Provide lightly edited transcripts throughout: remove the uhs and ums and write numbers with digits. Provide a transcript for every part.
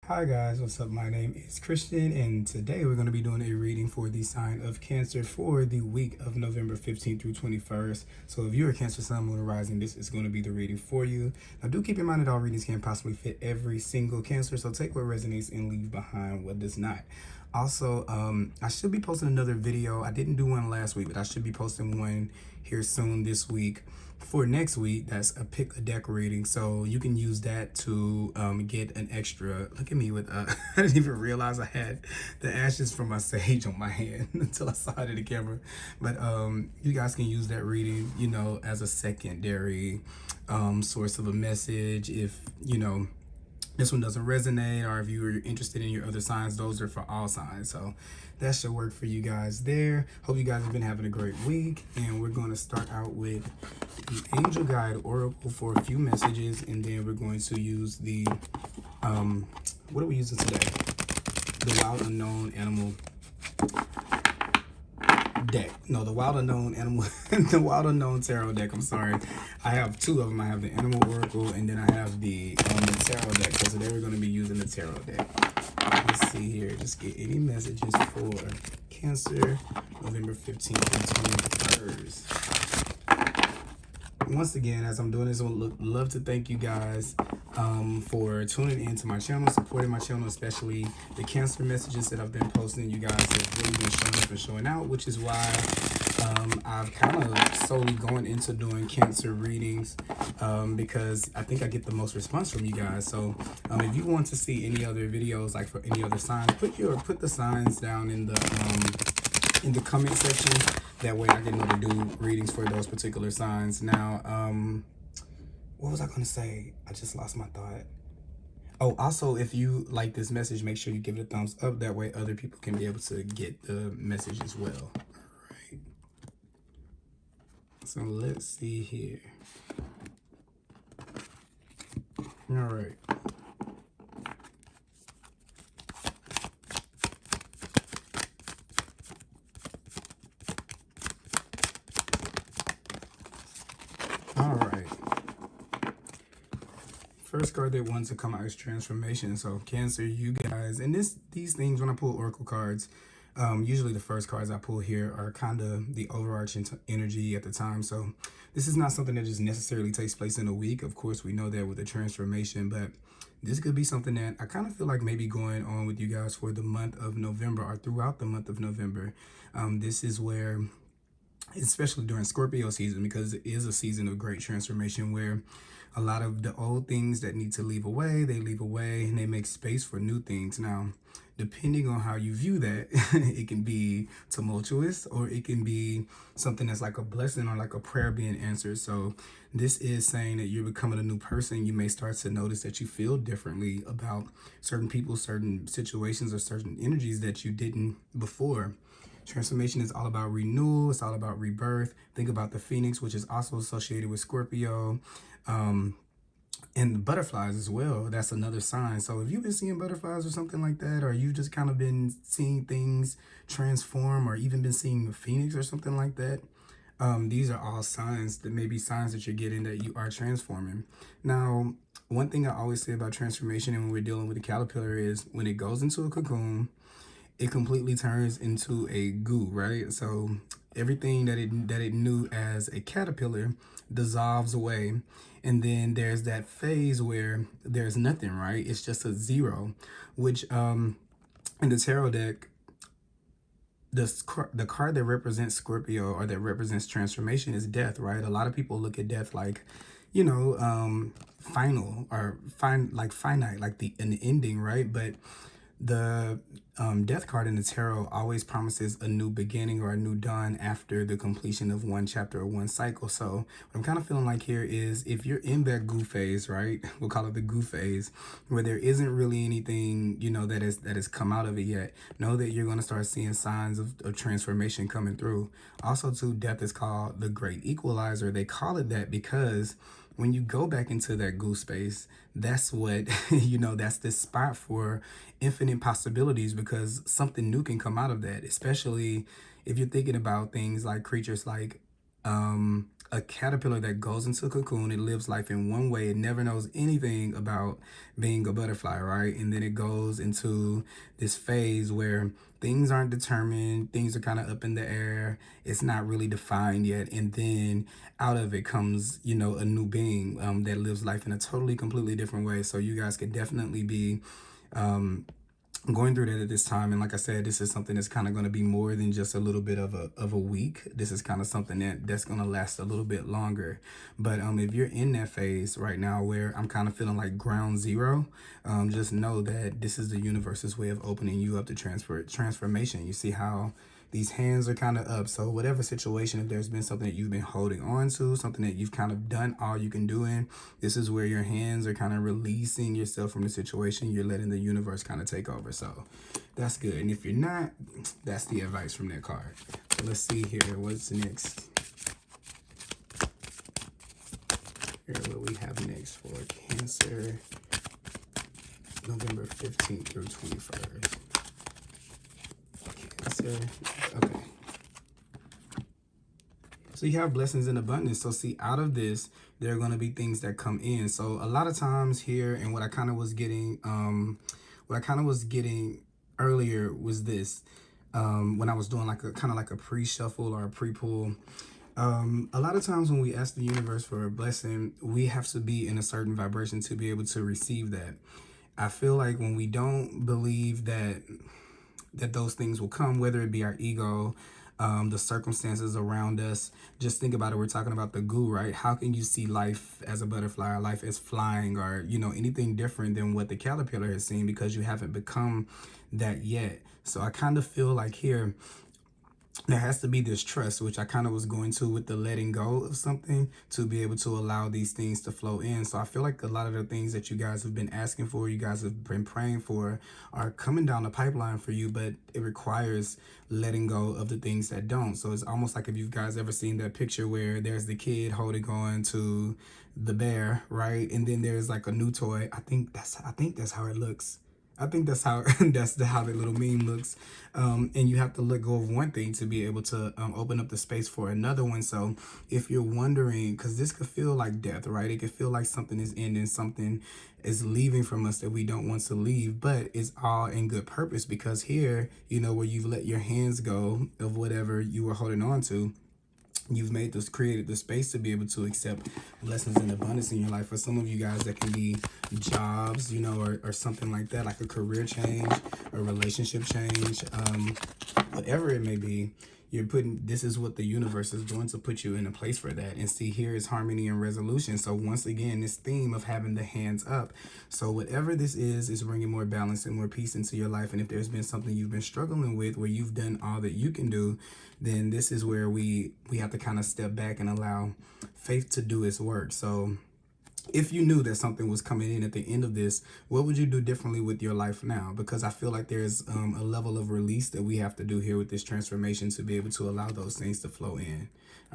Hi guys, what's up? My name is Christian, and today we're going to be doing a reading for the sign of Cancer for the week of November 15th through 21st. So if you're a Cancer Sun, Moon, or Rising, this is going to be the reading for you. Now do keep in mind that all readings can't possibly fit every single Cancer, so take what resonates and leave behind what does not. Also, I should be posting another video. I didn't do one last week, but I should be posting one here soon this week. For next week, that's a pick a deck reading, so you can use that to get an extra. Look at me with I didn't even realize I had the ashes from my sage on my hand until I saw it in the camera. But you guys can use that reading, as a secondary source of a message if this one doesn't resonate, or if you're interested in your other signs. Those are for all signs, so that should work for you guys there. Hope you guys have been having a great week, and we're going to start out with the angel guide oracle for a few messages, and then we're going to use the what are we using today? The wild unknown animal deck. No, the wild unknown animal the wild unknown tarot deck. I'm sorry, I have two of them. I have the animal oracle, and then I have the tarot deck. So today we're going to be using the tarot deck. Let's see here. Just get any messages for Cancer, November 15th and 21st. Once again, as I'm doing this, I would love to thank you guys for tuning in to my channel, supporting my channel, especially the Cancer messages that I've been posting. You guys have really been showing up and showing out, which is why I've kind of solely going into doing Cancer readings because I think I get the most response from you guys. So if you want to see any other videos like for any other signs, put the signs down in the comment section. That way I can know to do readings for those particular signs. Now, what was I going to say? I just lost my thought. Oh, also, if you like this message, make sure you give it a thumbs up. That way other people can be able to get the message as well. All right. So let's see here. All right. All right. First card that wants to come out is transformation. So Cancer, you guys, and these things, when I pull oracle cards, usually the first cards I pull here are kind of the overarching energy at the time. So this is not something that just necessarily takes place in a week. Of course, we know that with a transformation, but this could be something that I kind of feel like maybe going on with you guys for the month of November or throughout the month of November. This is where, especially during Scorpio season, because it is a season of great transformation where a lot of the old things that need to leave away, they leave away and they make space for new things. Now, depending on how you view that, it can be tumultuous or it can be something that's like a blessing or like a prayer being answered. So this is saying that you're becoming a new person. You may start to notice that you feel differently about certain people, certain situations, or certain energies that you didn't before. Transformation is all about renewal. It's all about rebirth. Think about the phoenix, which is also associated with Scorpio. And butterflies as well. That's another sign. So if you've been seeing butterflies or something like that, or you just kind of been seeing things transform, or even been seeing the phoenix or something like that, these are all signs that may be signs that you're getting that you are transforming. Now, one thing I always say about transformation and when we're dealing with the caterpillar is when it goes into a cocoon, it completely turns into a goo, right? So everything that it knew as a caterpillar dissolves away, and then there's that phase where there's nothing, right? It's just a zero, which in the tarot deck, the card that represents Scorpio or that represents transformation is death, right? A lot of people look at death like, final or finite, like an ending, right? But the death card in the tarot always promises a new beginning or a new dawn after the completion of one chapter or one cycle. So what I'm kind of feeling like here is if you're in that goo phase, right? We'll call it the goo phase, where there isn't really anything, that has come out of it yet. Know that you're going to start seeing signs of transformation coming through. Also, too, death is called the great equalizer. They call it that because when you go back into that goo space, that's what, that's the spot for infinite possibilities, because something new can come out of that, especially if you're thinking about things like creatures like a caterpillar that goes into a cocoon. It lives life in one way. It never knows anything about being a butterfly, right? And then it goes into this phase where things aren't determined, things are kind of up in the air, it's not really defined yet. And then out of it comes, you know, a new being that lives life in a totally, completely different way. So you guys could definitely be going through that at this time. And like I said, this is something that's kind of going to be more than just a little bit of a week. This is kind of something that's going to last a little bit longer. But if you're in that phase right now where I'm kind of feeling like ground zero, just know that this is the universe's way of opening you up to transformation. You see how these hands are kind of up. So whatever situation, if there's been something that you've been holding on to, something that you've kind of done all you can do in, this is where your hands are kind of releasing yourself from the situation. You're letting the universe kind of take over. So that's good. And if you're not, that's the advice from that card. So let's see here. What's next? Here, what we have next for Cancer, November 15th through 21st. Okay. So you have blessings in abundance. So see, out of this, there are going to be things that come in. So a lot of times here, and what I kind of was getting, earlier was this, when I was doing like a kind of like a pre-shuffle or a pre-pull. A lot of times when we ask the universe for a blessing, we have to be in a certain vibration to be able to receive that. I feel like when we don't believe that those things will come, whether it be our ego, the circumstances around us. Just think about it. We're talking about the goo, right? How can you see life as a butterfly or life as flying or, you know, anything different than what the caterpillar has seen because you haven't become that yet? So I kind of feel like here, there has to be this trust, which I kind of was going to with the letting go of something to be able to allow these things to flow in. So I feel like a lot of the things that you guys have been asking for, you guys have been praying for, are coming down the pipeline for you, but it requires letting go of the things that don't. So it's almost like if you guys ever seen that picture where there's the kid holding on to the bear, right? And then there's like a new toy. I think that's how it looks. I think that's how how that little meme looks. And you have to let go of one thing to be able to open up the space for another one. So if you're wondering, because this could feel like death, right? It could feel like something is ending, something is leaving from us that we don't want to leave, but it's all in good purpose, because here, you know, where you've let your hands go of whatever you were holding on to, you've created the space to be able to accept blessings and abundance in your life. For some of you guys, that can be jobs, you know, or something like that, like a career change, a relationship change, whatever it may be. This is what the universe is doing to put you in a place for that. And see, here is harmony and resolution. So once again, this theme of having the hands up. So whatever this is bringing more balance and more peace into your life. And if there's been something you've been struggling with where you've done all that you can do, then this is where we have to kind of step back and allow faith to do its work. So if you knew that something was coming in at the end of this, what would you do differently with your life now? Because I feel like there's a level of release that we have to do here with this transformation to be able to allow those things to flow in.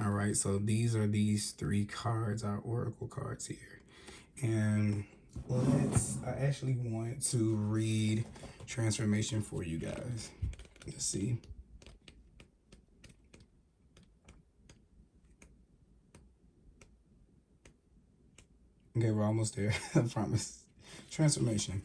All right, so these three cards are oracle cards here. And I actually want to read transformation for you guys. Let's see. Okay, we're almost there. I promise. Transformation.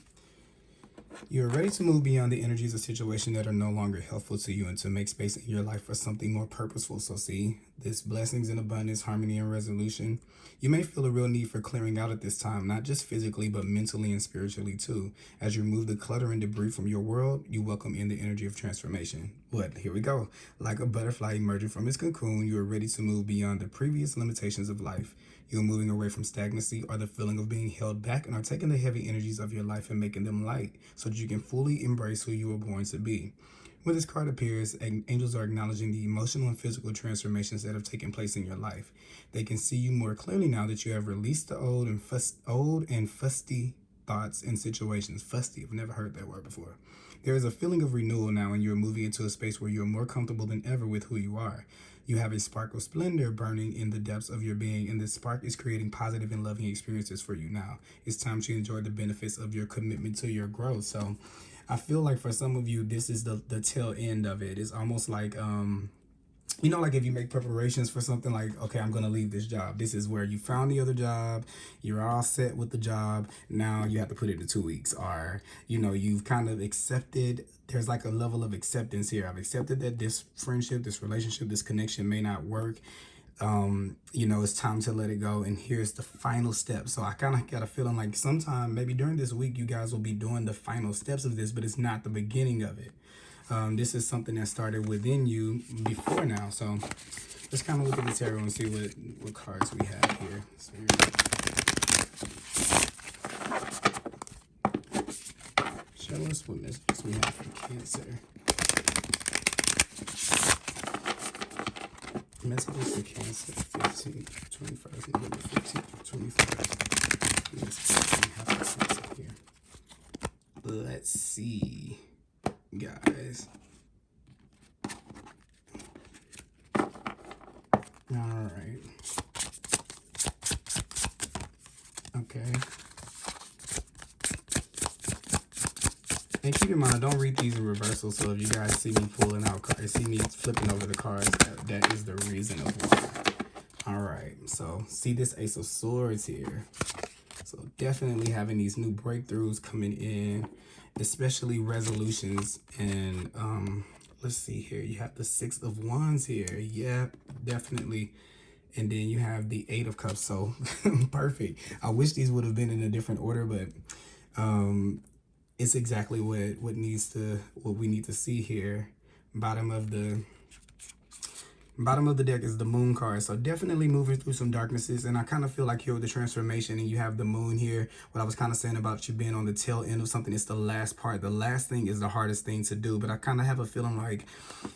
You are ready to move beyond the energies of situations that are no longer helpful to you and to make space in your life for something more purposeful. So see, this blessings in abundance, harmony and resolution. You may feel a real need for clearing out at this time, not just physically, but mentally and spiritually too. As you remove the clutter and debris from your world, you welcome in the energy of transformation. Here we go. Like a butterfly emerging from its cocoon, you are ready to move beyond the previous limitations of life. You're moving away from stagnancy or the feeling of being held back, and are taking the heavy energies of your life and making them light so that you can fully embrace who you were born to be. When this card appears, angels are acknowledging the emotional and physical transformations that have taken place in your life. They can see you more clearly now that you have released the old and fusty thoughts and situations. Fusty, I've never heard that word before. There is a feeling of renewal now, and you're moving into a space where you're more comfortable than ever with who you are. You have a spark of splendor burning in the depths of your being, and this spark is creating positive and loving experiences for you now. It's time to enjoy the benefits of your commitment to your growth. So I feel like for some of you, this is the tail end of it. It's almost like you know, like if you make preparations for something like, okay, I'm going to leave this job. This is where you found the other job. You're all set with the job. Now you have to put it to 2 weeks. Or, you know, you've kind of accepted, there's like a level of acceptance here. I've accepted that this friendship, this relationship, this connection may not work. You know, it's time to let it go. And here's the final step. So I kind of got a feeling like sometime maybe during this week, you guys will be doing the final steps of this, but it's not the beginning of it. This is something that started within you before now. So let's kind of look at the tarot and see what cards we have here. So show us what messages we have for Cancer. Messages for Cancer, 15th, 21st, November 15th, 21st. Messages we have for Cancer here. Let's see, guys. All right. Okay. And keep in mind, I don't read these in reversal, so if you guys see me pulling out cards, see me flipping over the cards, that is the reason of why. All right, so see this Ace of Swords here. So definitely having these new breakthroughs coming in, especially resolutions. And let's see here, you have the Six of Wands here. Yeah, definitely. And then you have the Eight of Cups. So perfect. I wish these would have been in a different order, but it's exactly what we need to see here. Bottom of the deck is the Moon card. So definitely moving through some darknesses. And I kind of feel like here with the transformation, and you have the Moon here. What I was kind of saying about you being on the tail end of something, it's the last part. The last thing is the hardest thing to do. But I kind of have a feeling like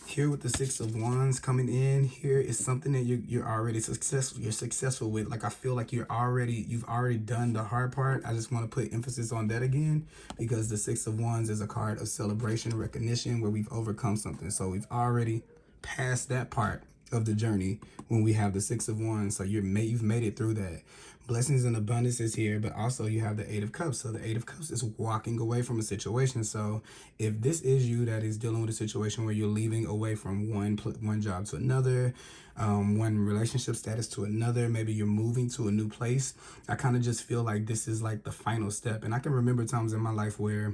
here with the Six of Wands coming in, here is something that you're already successful. You're successful with. Like I feel like you've already done the hard part. I just want to put emphasis on that again, because the Six of Wands is a card of celebration, recognition, where we've overcome something. So we've already passed that part of the journey when we have the Six of Wands. So you've made it through that. Blessings and abundance is here, but also you have the Eight of Cups. So the Eight of Cups is walking away from a situation. So if this is you that is dealing with a situation where you're leaving away from one job to another, one relationship status to another, maybe you're moving to a new place, I kind of just feel like this is like the final step. And I can remember times in my life where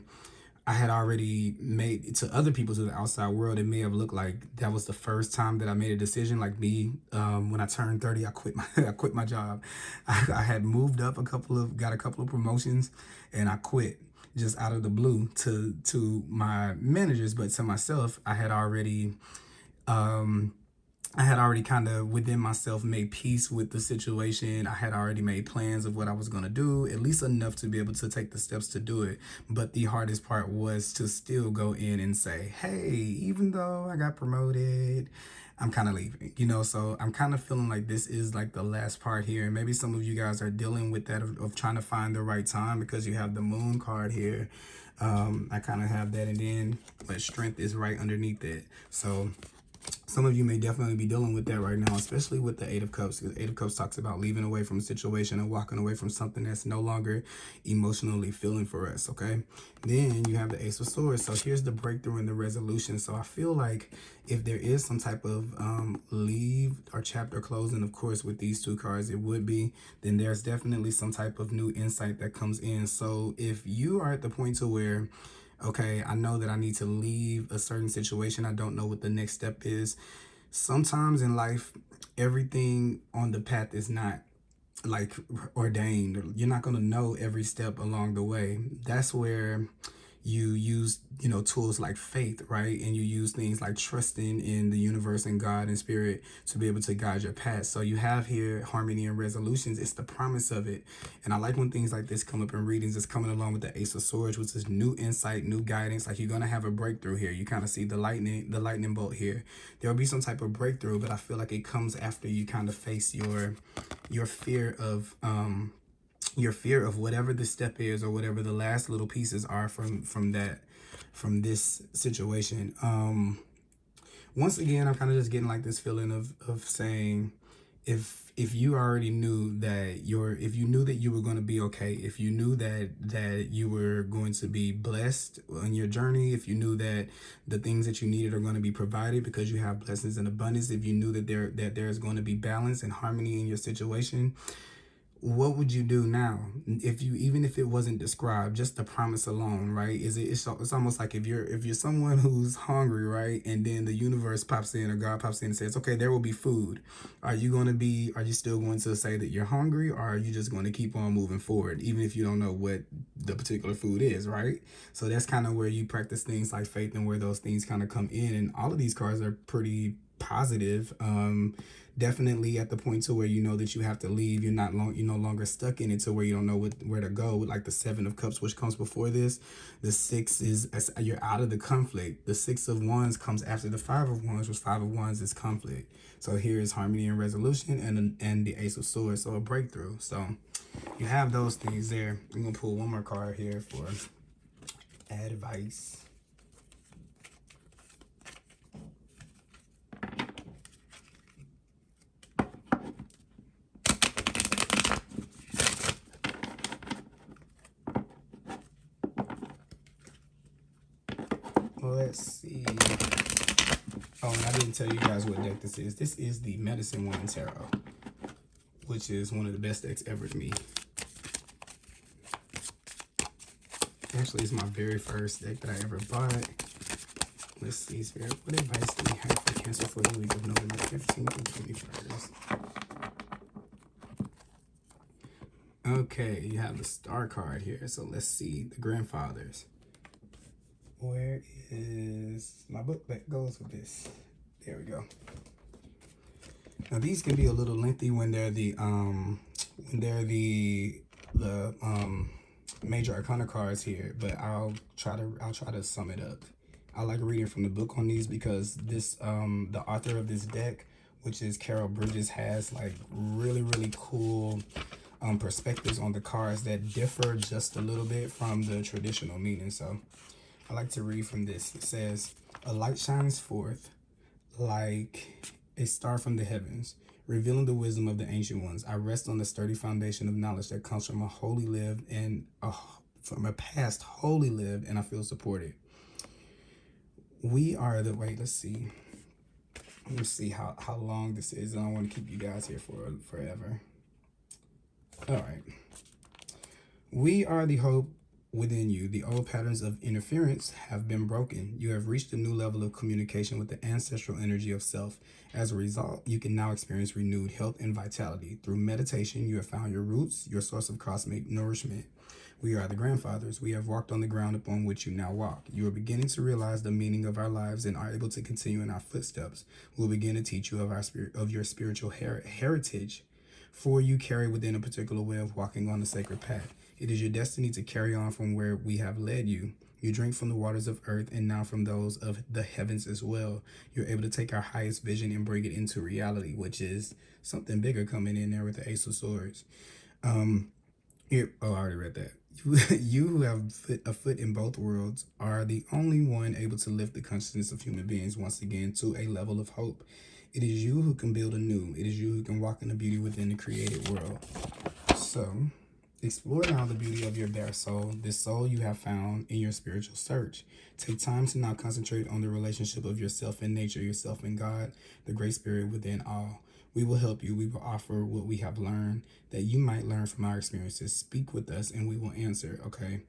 I had already made, to other people, to the outside world, it may have looked like that was the first time that I made a decision. Like me, when I turned 30, I quit my job. I had moved up got a couple of promotions, and I quit just out of the blue to my managers, but to myself, I had already kind of within myself made peace with the situation. I had already made plans of what I was going to do, at least enough to be able to take the steps to do it. But the hardest part was to still go in and say, hey, even though I got promoted, I'm kind of leaving, you know. So I'm kind of feeling like this is like the last part here. And maybe some of you guys are dealing with that of trying to find the right time, because you have the Moon card here. I kind of have that, and then but strength is right underneath it. So some of you may definitely be dealing with that right now, especially with the Eight of Cups, because Eight of Cups talks about leaving away from a situation and walking away from something that's no longer emotionally feeling for us, okay? Then you have the Ace of Swords. So here's the breakthrough and the resolution. So I feel like if there is some type of leave or chapter closing, of course, with these two cards, it would be, then there's definitely some type of new insight that comes in. So if you are at the point to where, okay, I know that I need to leave a certain situation, I don't know what the next step is. Sometimes in life, everything on the path is not like ordained. You're not going to know every step along the way. That's where you use, you know, tools like faith, right? And you use things like trusting in the universe and God and spirit to be able to guide your path. So you have here harmony and resolutions. It's the promise of it. And I like when things like this come up in readings. It's coming along with the Ace of Swords, which is new insight, new guidance. Like you're going to have a breakthrough here. You kind of see the lightning bolt here. There'll be some type of breakthrough, but I feel like it comes after you kind of face your fear of whatever the step is, or whatever the last little pieces are from this situation. Once again, I'm kind of just getting like this feeling of saying, if if you already knew that if you knew that you were going to be okay, if you knew that you were going to be blessed on your journey, if you knew that the things that you needed are going to be provided because you have blessings in abundance, if you knew that there's going to be balance and harmony in your situation, what would you do now? If you, even if it wasn't described, just the promise alone, right? It's almost like if you're someone who's hungry, right? And then the universe pops in, or God pops in and says, okay, there will be food. Are you still going to say that you're hungry, or are you just going to keep on moving forward, even if you don't know what the particular food is, right? So that's kind of where you practice things like faith, and where those things kind of come in. And all of these cards are pretty positive. Definitely at the point to where you know that you have to leave. You're no longer stuck in it to where you don't know where to go. Like the Seven of Cups, which comes before this. The Six is, you're out of the conflict. The Six of Wands comes after the Five of Wands, which Five of Wands is conflict. So here is harmony and resolution, and the Ace of Swords, so a breakthrough. So you have those things there. I'm gonna pull one more card here for advice. Let's see. Oh, and I didn't tell you guys what deck this is. This is the Medicine Woman Tarot, which is one of the best decks ever to me. Actually, it's my very first deck that I ever bought. Let's see, Spirit, what advice do we have for Cancer for the week of November 15th and 21st? Okay, you have the Star card here. So let's see, the Grandfathers. Where is my book that goes with this? There we go. Now these can be a little lengthy when they're the major arcana cards here, but I'll try to sum it up. I like reading from the book on these because this the author of this deck, which is Carol Bridges, has like really cool perspectives on the cards that differ just a little bit from the traditional meaning. So I like to read from this. It says, a light shines forth like a star from the heavens, revealing the wisdom of the ancient ones. I rest on the sturdy foundation of knowledge that comes from from a past wholly lived, and I feel supported. We are the, wait, let's see. Let's see how long this is. I don't want to keep you guys here for forever. All right. We are the hope within you. The old patterns of interference have been broken. You have reached a new level of communication with the ancestral energy of self. As a result, you can now experience renewed health and vitality. Through meditation, you have found your roots, your source of cosmic nourishment. We are the Grandfathers. We have walked on the ground upon which you now walk. You are beginning to realize the meaning of our lives and are able to continue in our footsteps. We'll begin to teach you of your spiritual heritage, for you carry within a particular way of walking on the sacred path. It is your destiny to carry on from where we have led you. You drink from the waters of earth and now from those of the heavens as well. You're able to take our highest vision and bring it into reality, which is something bigger coming in there with the Ace of Swords. I already read that. You who have a foot in both worlds are the only one able to lift the consciousness of human beings once again to a level of hope. It is you who can build anew. It is you who can walk in the beauty within the created world. So, explore now the beauty of your bare soul, this soul you have found in your spiritual search. Take time to now concentrate on the relationship of yourself and nature, yourself and God, the great spirit within all. We will help you. We will offer what we have learned that you might learn from our experiences. Speak with us and we will answer, okay?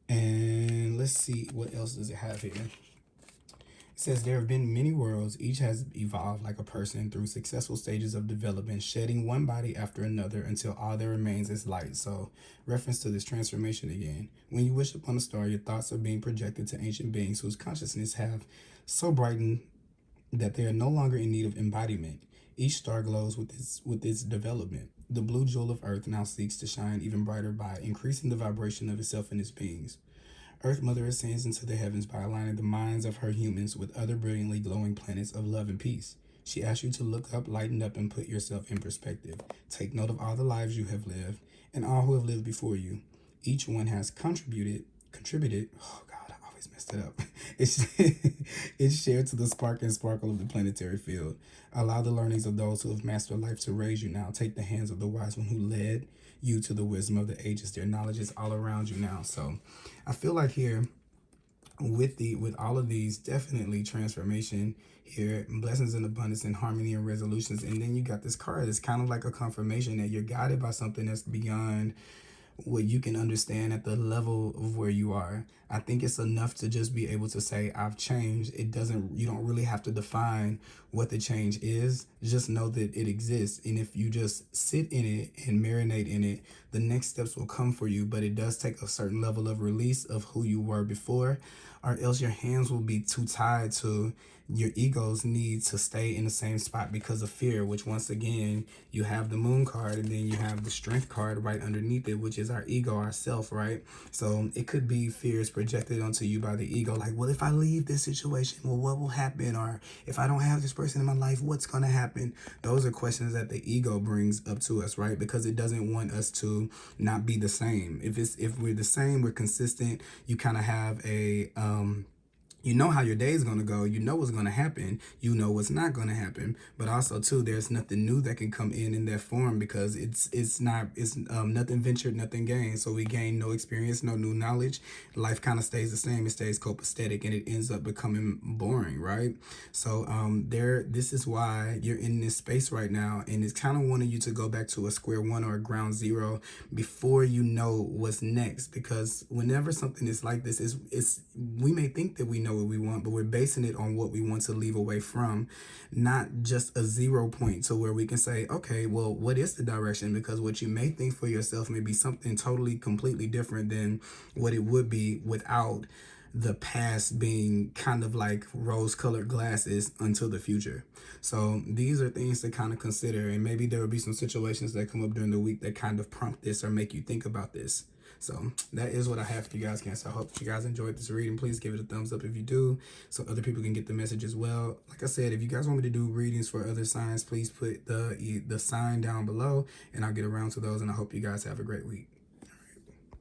And let's see, what else does it have here? It says, there have been many worlds. Each has evolved like a person through successful stages of development, shedding one body after another until all that remains is light. So, reference to this transformation again. When you wish upon a star, your thoughts are being projected to ancient beings whose consciousness have so brightened that they are no longer in need of embodiment. Each star glows with its development. The blue jewel of Earth now seeks to shine even brighter by increasing the vibration of itself and its beings. Earth Mother ascends into the heavens by aligning the minds of her humans with other brilliantly glowing planets of love and peace. She asks you to look up, lighten up, and put yourself in perspective. Take note of all the lives you have lived and all who have lived before you. Each one has contributed, oh God, I always messed it up, it's it's shared to the spark and sparkle of the planetary field. Allow the learnings of those who have mastered life to raise you now. Take the hands of the wise one who led you to the wisdom of the ages. Their knowledge is all around you now. So I feel like here with all of these, definitely transformation here, blessings and abundance and harmony and resolutions. And then you got this card. It's kind of like a confirmation that you're guided by something that's beyond what you can understand at the level of where you are. I think it's enough to just be able to say, I've changed. You don't really have to define what the change is. Just know that it exists. And if you just sit in it and marinate in it, the next steps will come for you. But it does take a certain level of release of who you were before, or else your hands will be too tied to your ego's need to stay in the same spot because of fear, which once again, you have the moon card and then you have the strength card right underneath it, which is our ego, ourself, right? So it could be fears projected onto you by the ego, like, well, if I leave this situation, well, what will happen? Or if I don't have this person in my life, what's going to happen? Those are questions that the ego brings up to us, right? Because it doesn't want us to not be the same. If we're the same, we're consistent, you kind of have a you know how your day is going to go. You know what's going to happen. You know what's not going to happen. But also, too, there's nothing new that can come in that form, because it's nothing ventured, nothing gained. So we gain no experience, no new knowledge. Life kind of stays the same. It stays copacetic, and it ends up becoming boring, right? So this is why you're in this space right now, and it's kind of wanting you to go back to a square one or a ground zero before you know what's next. Because whenever something is like this, we may think that we know what we want, but we're basing it on what we want to leave away from, not just a 0 point to where we can say, okay, well, what is the direction? Because what you may think for yourself may be something totally, completely different than what it would be without the past being kind of like rose-colored glasses until the future. So these are things to kind of consider, and maybe there will be some situations that come up during the week that kind of prompt this or make you think about this. So that is what I have for you guys, Cancer. I hope you guys enjoyed this reading. Please give it a thumbs up if you do, so other people can get the message as well. Like I said, if you guys want me to do readings for other signs, please put the sign down below, and I'll get around to those. And I hope you guys have a great week.